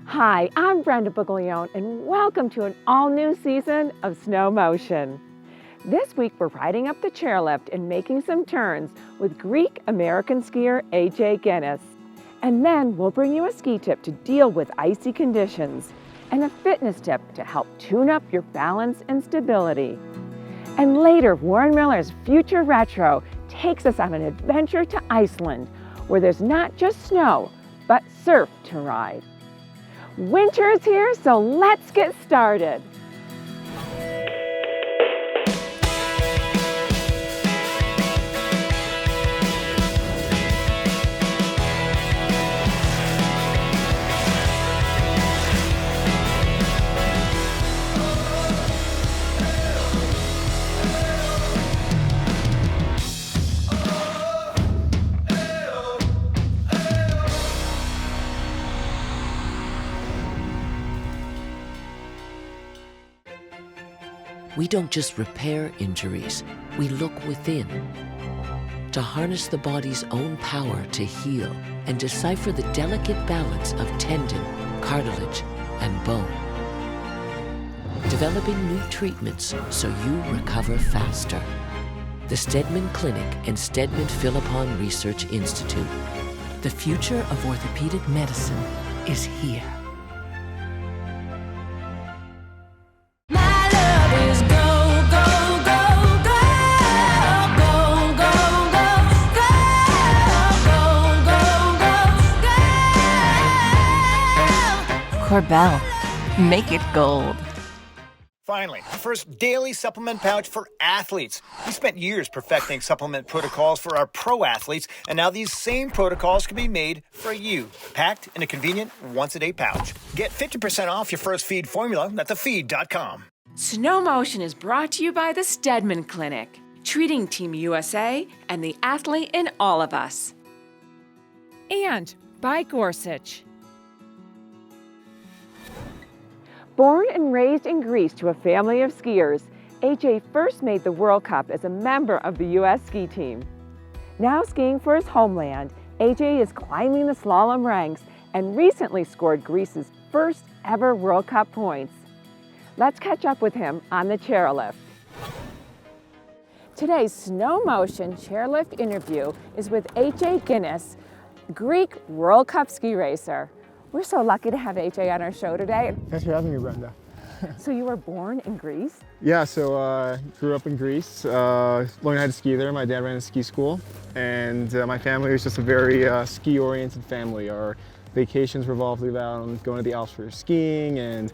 Hi, I'm Brenda Buglione, and welcome to an all-new season of SnowMotion. This week, we're riding up the chairlift and making some turns with Greek-American skier AJ Ginnis. And then we'll bring you a ski tip to deal with icy conditions and a fitness tip to help tune up your balance and stability. And later, Warren Miller's Future Retro takes us on an adventure to Iceland, where there's not just snow, but surf to ride. Winter is here, so let's get started. We don't just repair injuries, we look within to harness the body's own power to heal and decipher the delicate balance of tendon, cartilage, and bone. Developing new treatments so you recover faster. The Stedman Clinic and Stedman Philippon Research Institute. The future of orthopedic medicine is here. Corbel, make it gold. Finally, the first daily supplement pouch for athletes. We spent years perfecting supplement protocols for our pro athletes, and now these same protocols can be made for you, packed in a convenient once-a-day pouch. Get 50% off your first feed formula at thefeed.com. SnowMotion is brought to you by the Stedman Clinic, treating Team USA and the athlete in all of us. And by Gorsuch. Born and raised in Greece to a family of skiers, AJ first made the World Cup as a member of the U.S. ski team. Now skiing for his homeland, AJ is climbing the slalom ranks and recently scored Greece's first ever World Cup points. Let's catch up with him on the chairlift. Today's SnowMotion chairlift interview is with AJ Ginnis, Greek World Cup ski racer. We're so lucky to have AJ on our show today. Thanks for having me, Brenda. So you were born in Greece? Yeah, so grew up in Greece, learned how to ski there. My dad ran a ski school, and my family was just a very ski-oriented family. Our vacations revolved around going to the Alps for skiing, and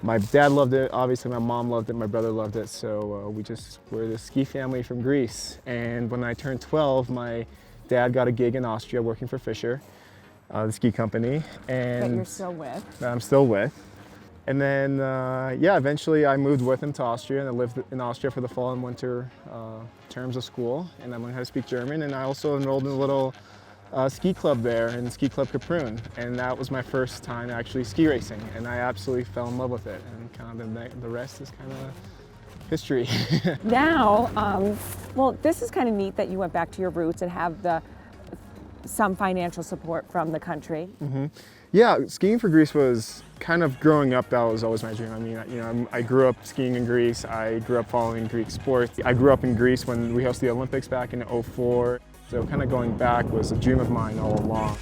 my dad loved it, obviously my mom loved it, my brother loved it, so we just were the ski family from Greece. And when I turned 12, my dad got a gig in Austria working for Fischer, the ski company, and that you're still with. That I'm still with. And then, yeah, eventually I moved with him to Austria, and I lived in Austria for the fall and winter terms of school, and I learned how to speak German, and I also enrolled in a little ski club there, in Ski Club Kaprun, and that was my first time actually ski racing, and I absolutely fell in love with it, and kind of the rest is kind of history. Now, well, this is kind of neat that you went back to your roots and have some financial support from the country. Mm-hmm. Yeah, skiing for Greece was kind of growing up, that was always my dream. I mean, you know, I grew up skiing in Greece. I grew up following Greek sports. I grew up in Greece when we hosted the Olympics back in '04. So kind of going back was a dream of mine all along.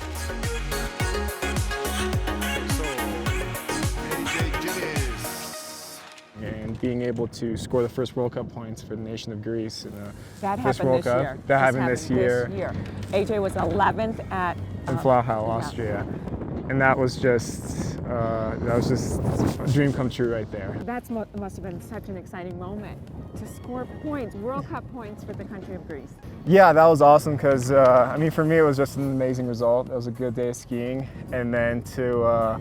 And being able to score the first World Cup points for the nation of Greece in the that first happened World this Cup. year. That happened this year. AJ was 11th at in Flachau, Austria, and that was just a dream come true right there. That must have been such an exciting moment to score points, World Cup points for the country of Greece. Yeah, that was awesome because I mean, for me, it was just an amazing result. It was a good day of skiing, and then to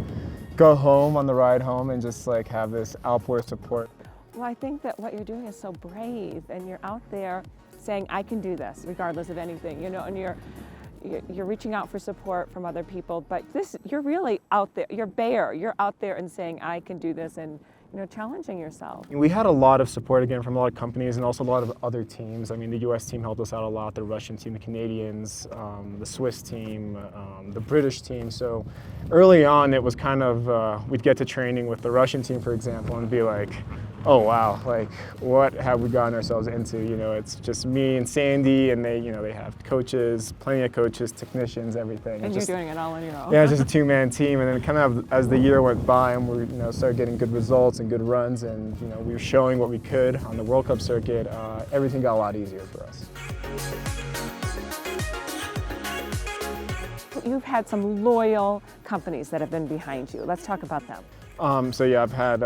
go home on the ride home and just like have this outpour support. Well, I think that what you're doing is so brave, and you're out there saying, I can do this regardless of anything, you know, and you're reaching out for support from other people, but you're really out there, you're out there and saying, I can do this, and challenging yourself? We had a lot of support again from a lot of companies and also a lot of other teams. I mean, the US team helped us out a lot, the Russian team, the Canadians, the Swiss team, the British team. So early on it was kind of, we'd get to training with the Russian team, for example, and be like, oh wow, like what have we gotten ourselves into? You know, it's just me and Sandy, and they, you know, they have coaches, plenty of coaches, technicians, everything. And you're doing it all on your own. Yeah, it's just a two-man team, and then kind of as the year went by, and we, you know, started getting good results and good runs, and you know, we were showing what we could on the World Cup circuit. Everything got a lot easier for us. You've had some loyal companies that have been behind you. Let's talk about them. So yeah, I've had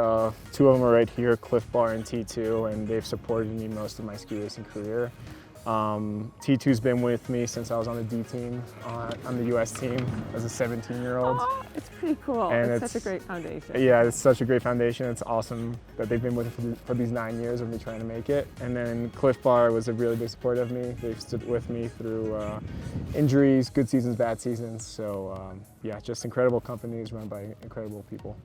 two of them are right here, Cliff Bar and T2, and they've supported me most of my ski racing career. T2's been with me since I was on the D team, on the US team as a 17-year-old. Oh, it's pretty cool. And it's such a great foundation. Yeah, it's such a great foundation. It's awesome that they've been with me for these 9 years of me trying to make it. And then Cliff Bar was a really big support of me. They've stood with me through injuries, good seasons, bad seasons. So yeah, just incredible companies run by incredible people.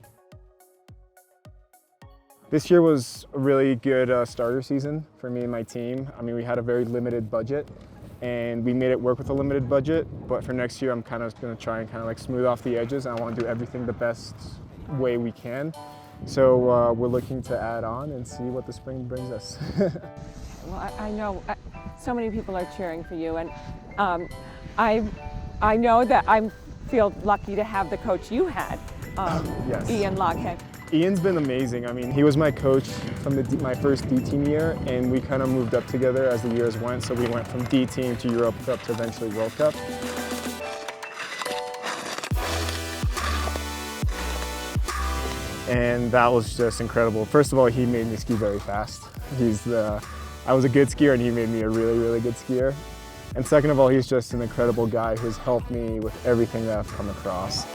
This year was a really good starter season for me and my team. I mean, we had a very limited budget, and we made it work with a limited budget. But for next year, I'm kind of going to try and kind of like smooth off the edges. I want to do everything the best way we can. So we're looking to add on and see what the spring brings us. Well, I know so many people are cheering for you, and I know that I feel lucky to have the coach you had, Yes. Ian Loghead. Ian's been amazing. I mean, he was my coach from my first D team year, and we kind of moved up together as the years went. So we went from D team to Europe Cup to eventually World Cup. And that was just incredible. First of all, he made me ski very fast. I was a good skier, and he made me a really, really good skier. And second of all, he's just an incredible guy who's helped me with everything that I've come across.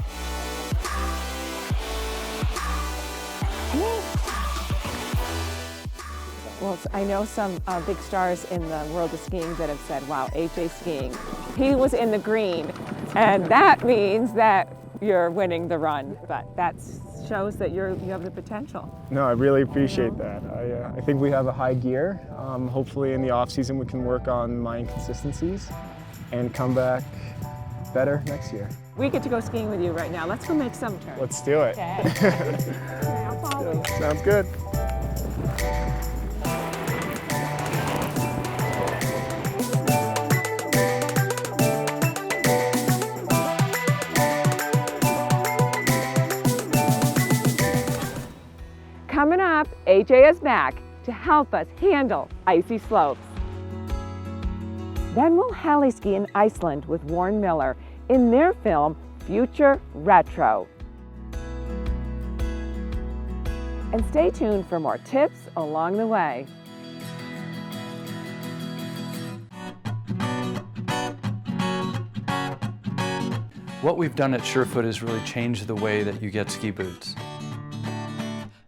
Well, I know some big stars in the world of skiing that have said, wow, AJ skiing, he was in the green, and that means that you're winning the run, but that shows that you have the potential. No, I really appreciate that. I think we have a high gear. Hopefully in the off season we can work on my inconsistencies and come back better next year. We get to go skiing with you right now. Let's go make some turns. Let's do it. Okay. I'll follow you. Sounds good. Coming up, AJ is back to help us handle icy slopes. Then we'll heli ski in Iceland with Warren Miller in their film, Future Retro. And stay tuned for more tips along the way. What we've done at Surefoot is really changed the way that you get ski boots.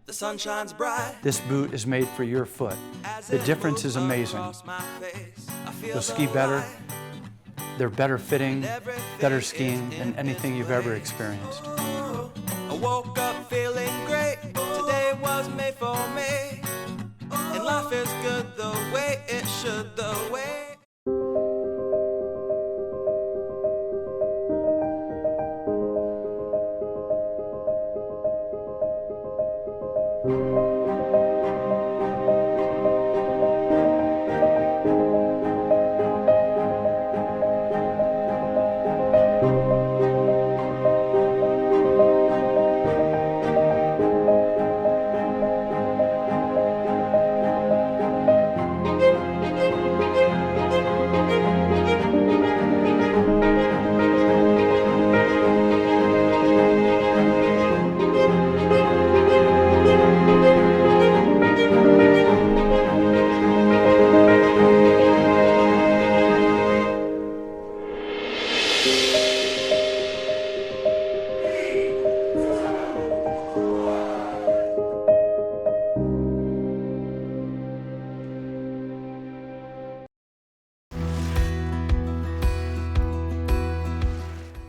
The sun shines bright. This boot is made for your foot. The difference is amazing. You'll ski better, they're better fitting, better skiing than anything you've ever experienced. I woke up feeling great. Today was made for me. And life is good the way it should, the way.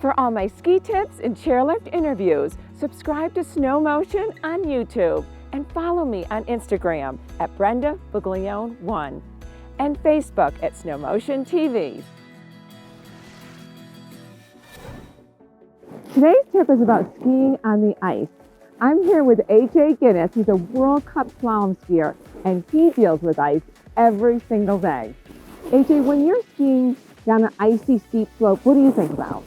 For all my ski tips and chairlift interviews, subscribe to SnowMotion on YouTube. And follow me on Instagram at Brenda Buglione 1 and Facebook at SnowMotion TV. Today's tip is about skiing on the ice. I'm here with AJ Ginnis. He's a World Cup slalom skier, and he deals with ice every single day. AJ, when you're skiing down an icy steep slope, what do you think about?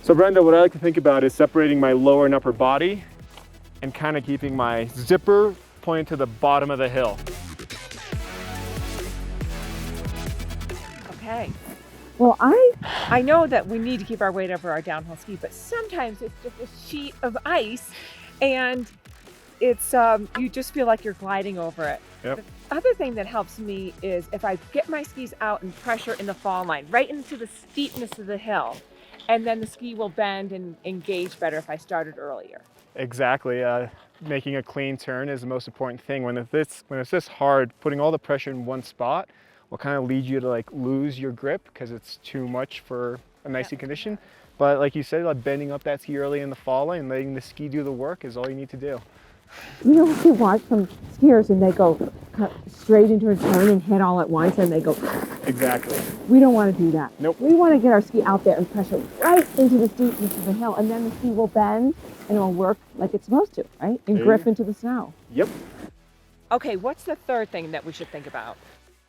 So Brenda, what I like to think about is separating my lower and upper body and kind of keeping my zipper pointed to the bottom of the hill. Okay. Well, I know that we need to keep our weight over our downhill ski, but sometimes it's just a sheet of ice and it's you just feel like you're gliding over it. Yep. The other thing that helps me is if I get my skis out and pressure in the fall line, right into the steepness of the hill, and then the ski will bend and engage better if I started earlier. Exactly. Making a clean turn is the most important thing. When it's this hard, putting all the pressure in one spot will kind of lead you to like lose your grip because it's too much for an icy condition. But like you said, like bending up that ski early in the fall line and letting the ski do the work is all you need to do. You know, you watch some skiers and they go straight into a turn and hit all at once and they go. Exactly. We don't want to do that. Nope. We want to get our ski out there and pressure right into the steepness of the hill, and then the ski will bend and it will work like it's supposed to, right? And grip into the snow. Yep. Okay, what's the third thing that we should think about?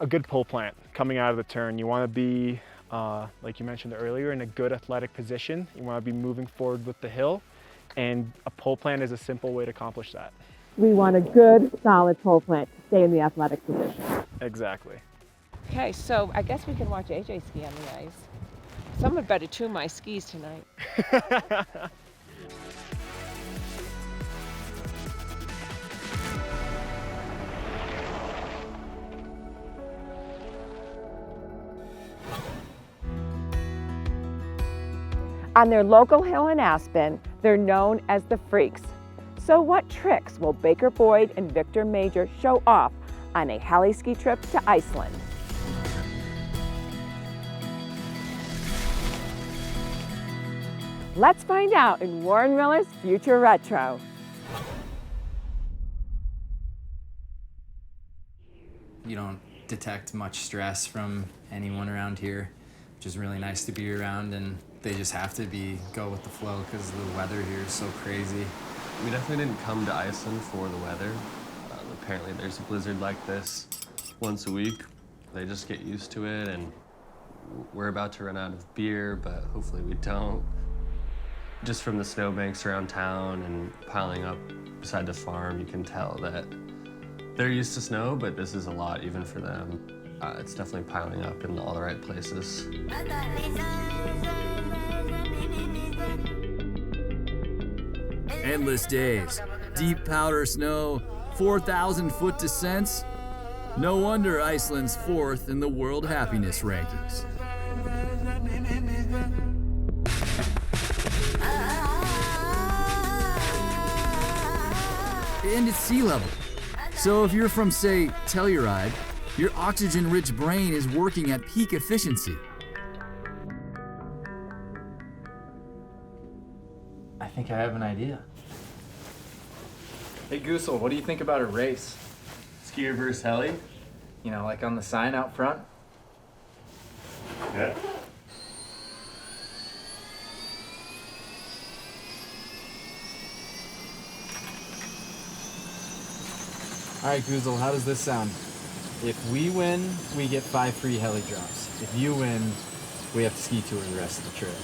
A good pull plant coming out of the turn. You want to be, like you mentioned earlier, in a good athletic position. You want to be moving forward with the hill, and a pole plant is a simple way to accomplish that. We want a good, solid pole plant to stay in the athletic position. Exactly. Okay, so I guess we can watch AJ ski on the ice. Someone better tune my skis tonight. On their local hill in Aspen, they're known as the Freaks. So what tricks will Baker Boyd and Victor Major show off on a heli ski trip to Iceland? Let's find out in Warren Miller's Future Retro. You don't detect much stress from anyone around here, which is really nice to be around, and they just have to go with the flow because the weather here is so crazy. We definitely didn't come to Iceland for the weather. Apparently there's a blizzard like this once a week. They just get used to it, and we're about to run out of beer, but hopefully we don't. Just from the snowbanks around town and piling up beside the farm, you can tell that they're used to snow, but this is a lot even for them. It's definitely piling up in all the right places. Endless days, deep powder snow, 4,000-foot descents. No wonder Iceland's 4th in the World Happiness Rankings. And it's sea level. So if you're from, say, Telluride, your oxygen-rich brain is working at peak efficiency. I think I have an idea. Hey Goosel, what do you think about a race? Skier versus heli? You know, like on the sign out front? Yeah. All right, Goosel, how does this sound? If we win, we get 5 free heli drops. If you win, we have to ski tour the rest of the trip.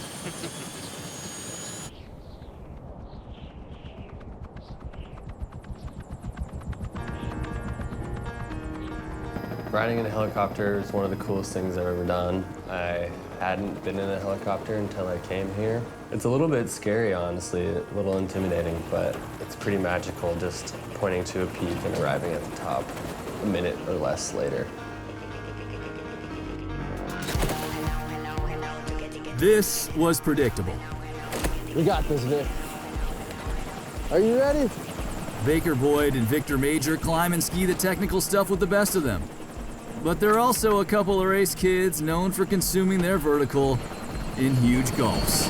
Riding in a helicopter is one of the coolest things I've ever done. I hadn't been in a helicopter until I came here. It's a little bit scary, honestly, a little intimidating, but it's pretty magical just pointing to a peak and arriving at the top a minute or less later. This was predictable. We got this, Vic. Are you ready? Baker Boyd and Victor Major climb and ski the technical stuff with the best of them. But they're also a couple of race kids known for consuming their vertical in huge gulps.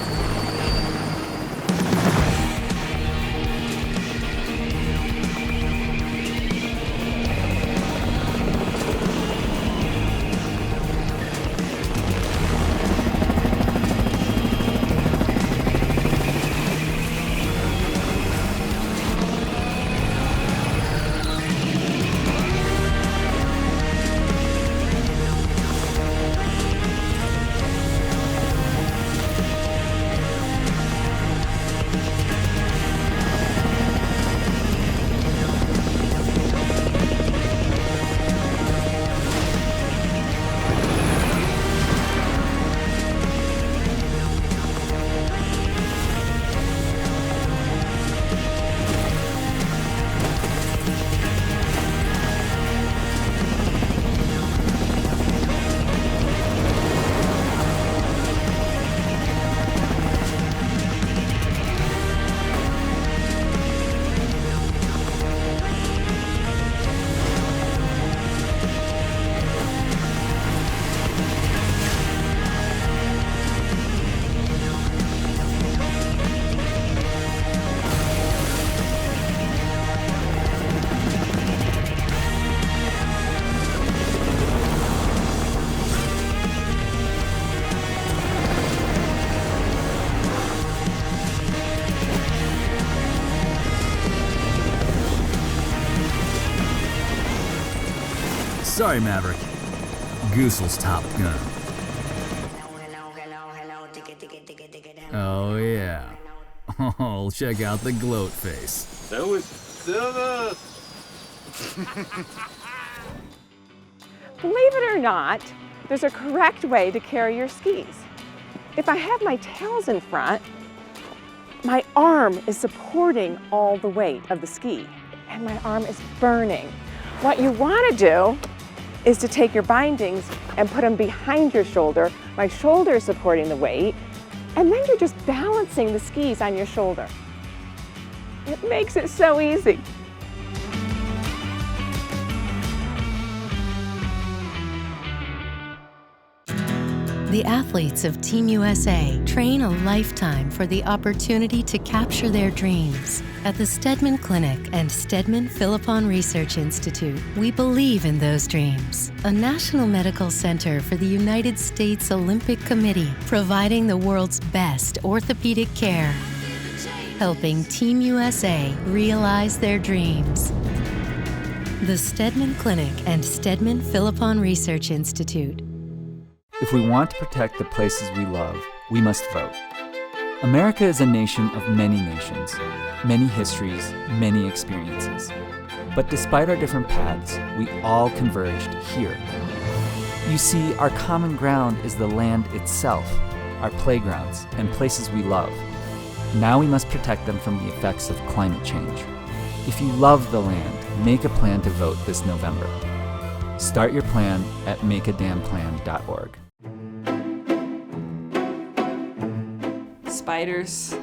Sorry, Maverick. Goosel's Top Gun. Oh, yeah. Oh, check out the gloat face. That was silver. Believe it or not, there's a correct way to carry your skis. If I have my tails in front, my arm is supporting all the weight of the ski, and my arm is burning. What you want to do is to take your bindings and put them behind your shoulder. My shoulder is supporting the weight, and then you're just balancing the skis on your shoulder. It makes it so easy. The athletes of Team USA train a lifetime for the opportunity to capture their dreams. At the Steadman Clinic and Steadman Philippon Research Institute, we believe in those dreams. A national medical center for the United States Olympic Committee, providing the world's best orthopedic care, helping Team USA realize their dreams. The Steadman Clinic and Steadman Philippon Research Institute. If we want to protect the places we love, we must vote. America is a nation of many nations, many histories, many experiences. But despite our different paths, we all converged here. You see, our common ground is the land itself, our playgrounds, and places we love. Now we must protect them from the effects of climate change. If you love the land, make a plan to vote this November. Start your plan at makeadamplan.org. Spiders.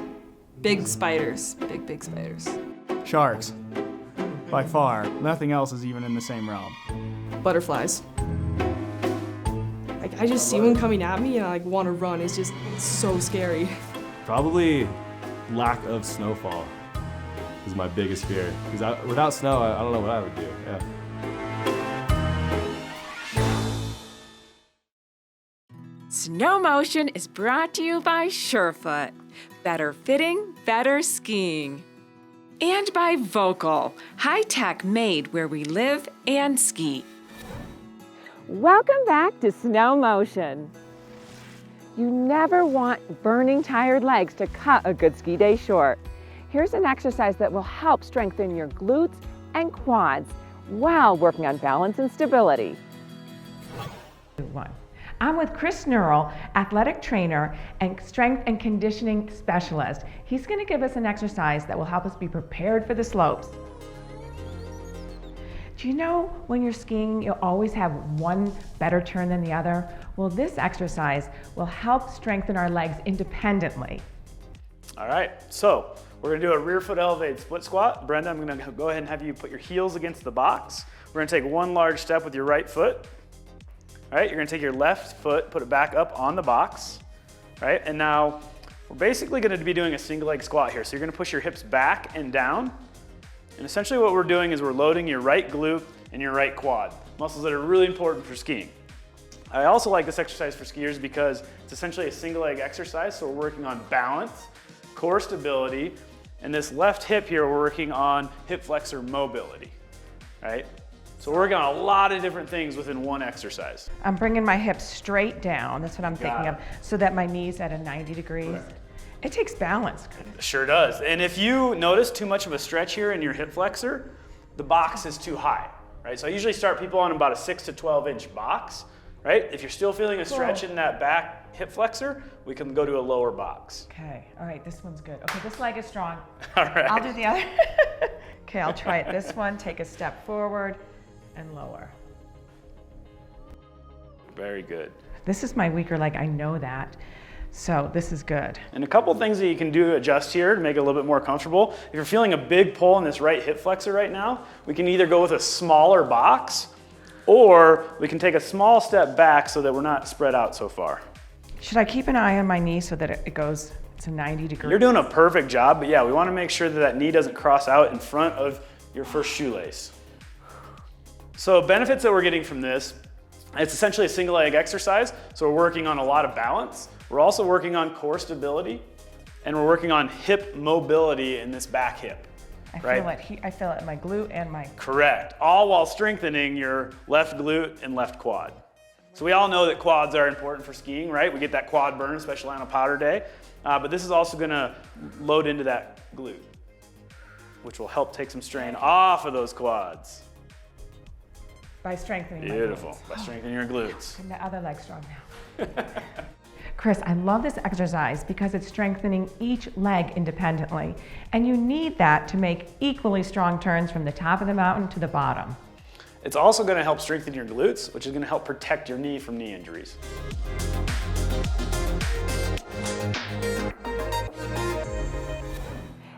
Big spiders. Big spiders. Sharks. By far. Nothing else is even in the same realm. Butterflies. Like, I just see one coming at me and I want to run. It's just so scary. Probably lack of snowfall is my biggest fear. Because without snow, I don't know what I would do. Yeah. SnowMotion is brought to you by Surefoot, better fitting, better skiing. And by Vocal, high-tech made where we live and ski. Welcome back to SnowMotion. You never want burning, tired legs to cut a good ski day short. Here's an exercise that will help strengthen your glutes and quads while working on balance and stability. I'm with Chris Neural, athletic trainer and strength and conditioning specialist. He's going to give us an exercise that will help us be prepared for the slopes. Do you know when you're skiing, you'll always have one better turn than the other? Well, this exercise will help strengthen our legs independently. All right, so we're gonna do a rear foot elevated split squat. Brenda, I'm gonna go ahead and have you put your heels against the box. We're gonna take one large step with your right foot. All right, you're gonna take your left foot, put it back up on the box. All right, and now we're basically gonna be doing a single leg squat here. So you're gonna push your hips back and down. And essentially what we're doing is we're loading your right glute and your right quad, muscles that are really important for skiing. I also like this exercise for skiers because it's essentially a single leg exercise. So we're working on balance, core stability, and this left hip here, we're working on hip flexor mobility, right? So we're working on a lot of different things within one exercise. I'm bringing my hips straight down, that's what I'm thinking of, so that my knee's at a 90 degrees. Right. It takes balance. It sure does. And if you notice too much of a stretch here in your hip flexor, the box is too high, right? So I usually start people on about a 6 to 12 inch box, right? If you're still feeling a stretch in that back hip flexor, we can go to a lower box. Okay, all right, this one's good. Okay, this leg is strong. All right. I'll do the other. Okay, I'll try it. This one, take a step forward and lower. Very good. This is my weaker leg, I know that. So this is good. And a couple things that you can do to adjust here to make it a little bit more comfortable. If you're feeling a big pull in this right hip flexor right now, we can either go with a smaller box or we can take a small step back so that we're not spread out so far. Should I keep an eye on my knee so that it goes to 90 degrees? You're doing a perfect job, but yeah, we want to make sure that that knee doesn't cross out in front of your first shoelace. So benefits that we're getting from this, it's essentially a single leg exercise. So we're working on a lot of balance. We're also working on core stability and we're working on hip mobility in this back hip. I right? I feel it in my glute and my... Correct. All while strengthening your left glute and left quad. So we all know that quads are important for skiing, right? We get that quad burn, especially on a powder day. But this is also gonna load into that glute, which will help take some strain off of those quads. By strengthening Beautiful. my glutes. By strengthening your glutes. And the other leg's strong now. Chris, I love this exercise because it's strengthening each leg independently. And you need that to make equally strong turns from the top of the mountain to the bottom. It's also going to help strengthen your glutes, which is going to help protect your knee from knee injuries.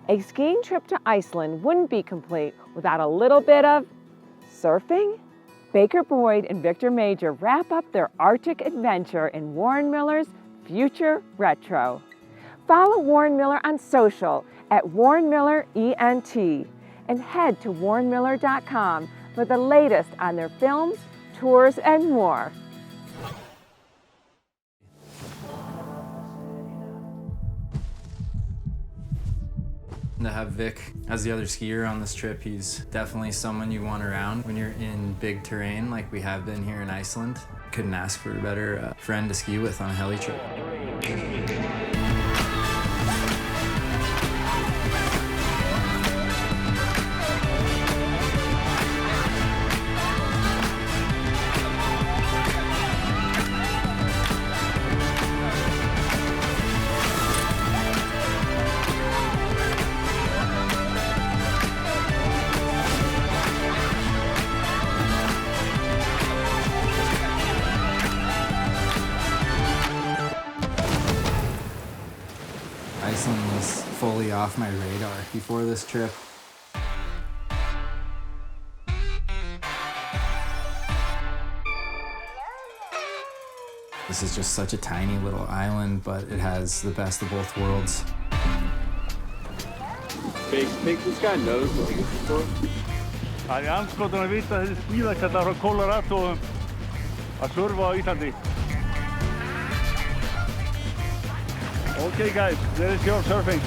A skiing trip to Iceland wouldn't be complete without a little bit of surfing. Baker Boyd and Victor Major wrap up their Arctic adventure in Warren Miller's Future Retro. Follow Warren Miller on social at WarrenMillerENT and head to warrenmiller.com for the latest on their films, tours, and more. To have Vic as the other skier on this trip, he's definitely someone you want around when you're in big terrain like we have been here in Iceland. Couldn't ask for a better friend to ski with on a heli trip. Iceland was fully off my radar before this trip. This is just such a tiny little island, but it has the best of both worlds. Think this guy knows what he is for? Það er anskotan að vita þessi skíðakallar frá Colorado að surfa á Íslandi. Okay guys, there is your surfing.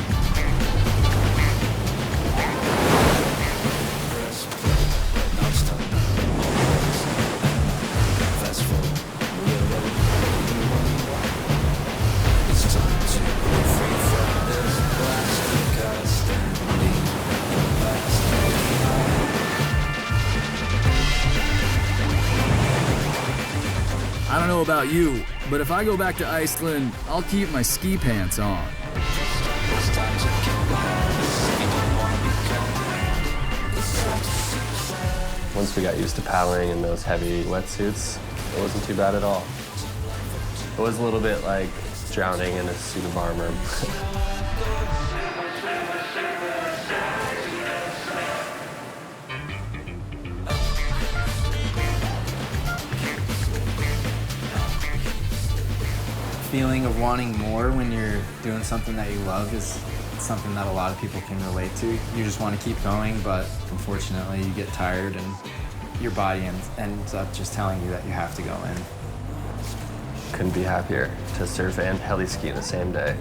I don't know about you, but if I go back to Iceland, I'll keep my ski pants on. Once we got used to paddling in those heavy wetsuits, it wasn't too bad at all. It was a little bit like drowning in a suit of armor. Feeling of wanting more when you're doing something that you love is something that a lot of people can relate to. You just want to keep going, but unfortunately you get tired and your body ends up just telling you that you have to go in. Couldn't be happier to surf and heli ski in the same day.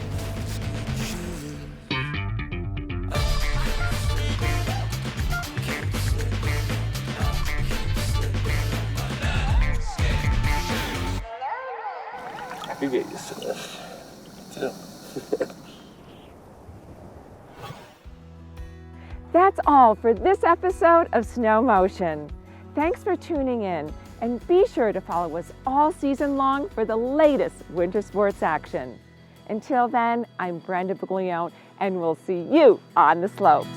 You get used to this, too. That's all for this episode of SnowMotion. Thanks for tuning in, and be sure to follow us all season long for the latest winter sports action. Until then, I'm Brenda Buglione, and we'll see you on the slopes.